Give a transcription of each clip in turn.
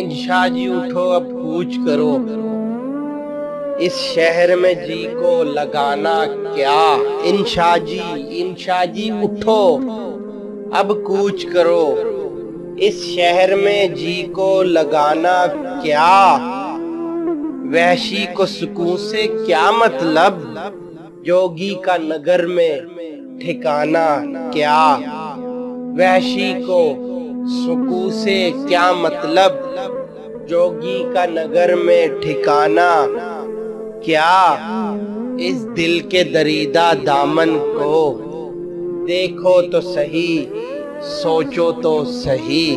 انشا جی اٹھو اب کوچ کرو، اس شہر میں جی کو لگانا کیا۔ انشا جی اٹھو اب کوچ کرو، اس شہر میں جی کو لگانا کیا۔ وحشی کو سکون سے کیا مطلب، جوگی کا نگر میں ٹھکانا کیا۔ وحشی کو سکون سے کیا مطلب، جوگی کا نگر میں ٹھکانا کیا۔ اس دل کے دریدہ دامن کو دیکھو تو صحیح، سوچو تو صحیح۔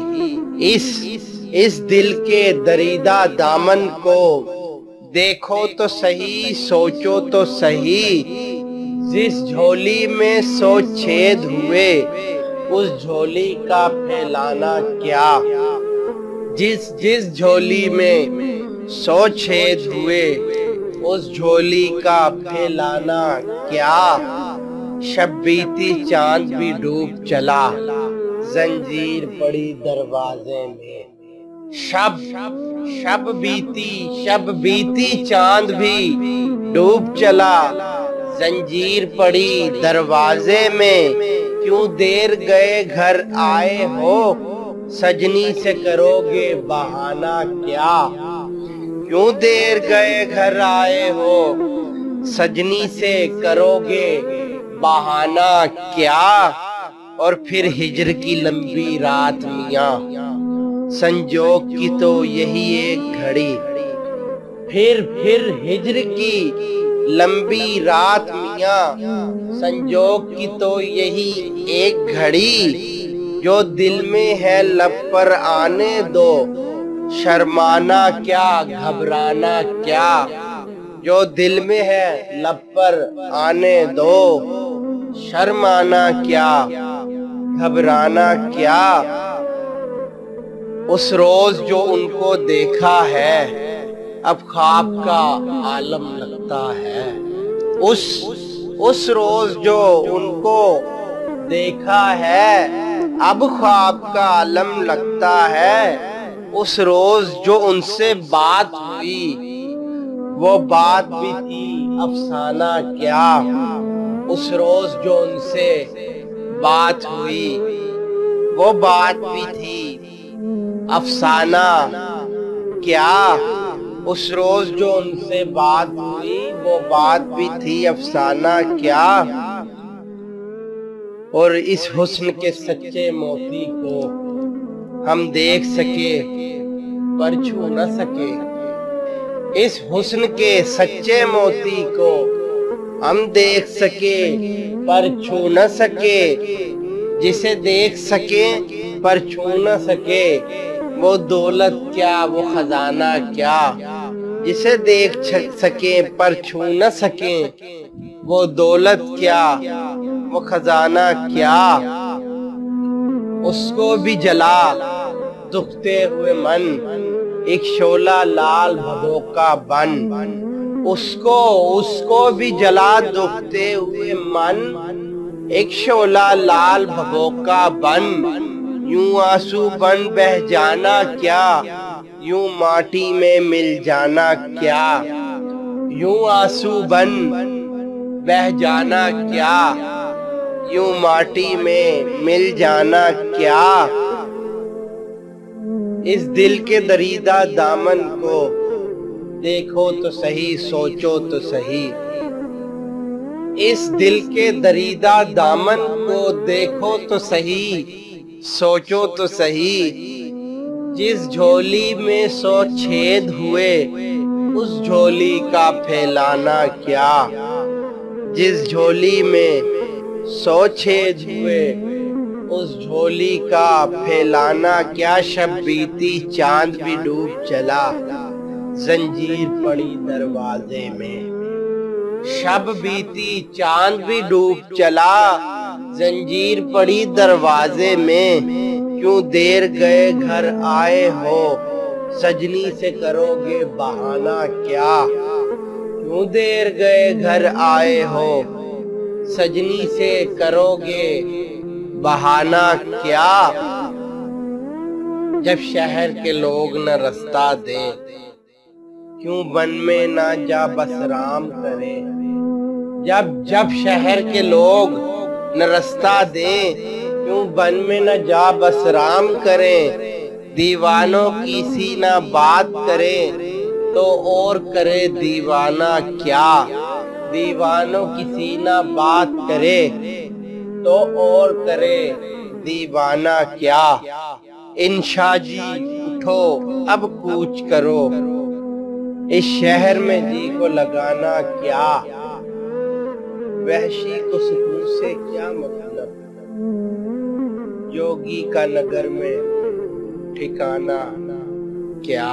اس دل کے دریدہ دامن کو دیکھو تو صحیح، سوچو تو صحیح۔ جس جھولی میں 100 چھید ہوئے، اس جھولی کا پھیلانا کیا۔ جس جھولی میں 100 چھید ہوئے، اس جھولی کا پھیلانا کیا۔ شب بیتی چاند بھی ڈوب چلا، زنجیر پڑی دروازے میں۔ شب بیتی چاند بھی ڈوب چلا، زنجیر پڑی دروازے میں۔ کیوں دیر گئے گھر آئے ہو، سجنی سے کرو گے بہانہ کیا۔ کیوں دیر گئے گھر آئے ہو، سجنی سے کرو گے بہانہ کیا۔ اور پھر ہجر کی لمبی رات میاں، سنجوگ کی تو یہی ایک گھڑی۔ پھر ہجر کی لمبی رات میاں، سنجوگ کی تو یہی ایک گھڑی۔ جو دل میں ہے لب پر آنے دو، شرمانا کیا گھبرانا کیا۔ جو دل میں ہے لب پر آنے دو، شرمانا کیا گھبرانا کیا۔ اس روز جو ان کو دیکھا ہے، اب خواب کا عالم لگتا ہے۔ اس روز جو ان کو دیکھا ہے، اب خواب کا عالم لگتا ہے۔ اس روز جو ان سے بات ہوئی، وہ بات بھی تھی افسانہ کیا۔ اس روز جو ان سے بات ہوئی، وہ بات بھی تھی افسانہ کیا۔ اس روز جو ان سے بات ہوئی، وہ بات بھی تھی افسانہ کیا۔ اور اس حسن کے سچے موتی کو ہم دیکھ سکے پر چھو نہ سکے۔ اس حسن کے سچے موتی کو ہم دیکھ سکے پر چھو نہ سکے۔ جسے دیکھ سکے پر چھو نہ سکے، وہ دولت کیا وہ خزانہ کیا۔ جسے دیکھ سکیں پر چھو نہ سکیں، وہ دولت کیا وہ خزانہ کیا۔ اس کو بھی جلا دکھتے ہوئے من، ایک شعلہ لال بھگوکا بن۔ اس کو بھی جلا دکھتے ہوئے من، ایک شعلہ لال بھگوکا بن۔ یوں آنسو بن بہ جانا کیا، یوں ماٹی میں مل جانا کیا۔ یوں آنسو بن بہ جانا کیا، یوں ماٹی میں مل جانا کیا۔ اس دل کے دریدہ دامن کو دیکھو تو صحیح، سوچو تو صحیح۔ اس دل کے دریدہ دامن کو دیکھو تو صحیح، سوچو تو صحیح۔ جس جھولی میں 100 چھید ہوئے، اس جھولی کا پھیلانا کیا۔ جس جھولی میں 100 چھید ہوئے، اس جھولی کا پھیلانا کیا۔ شب بیتی چاند بھی ڈوب چلا، زنجیر پڑی دروازے میں۔ شب بیتی چاند بھی ڈوب چلا، زنجیر پڑی دروازے میں۔ کیوں دیر گئے گھر آئے ہو، سجنی سے کرو گے بہانہ کیا۔ کیوں دیر گئے گھر آئے ہو، سجنی سے کرو گے بہانہ کیا۔ جب شہر کے لوگ نہ رستہ دیں کیوں بن میں نہ جا بس رام کریں جب شہر کے لوگ نہ رستہ دیں کیوں بن میں نہ جا بس رام کریں دیوانوں کی سی نہ بات کریں تو اور کرے دیوانہ کیا دیوانوں کی سی نہ بات کرے تو اور کرے دیوانہ کیا انشا جی اٹھو اب کوچ کرو اس شہر میں جی کو لگانا کیا وحشی کو سکون سے کیا مطلب جوگی کا نگر میں ٹھکانہ کیا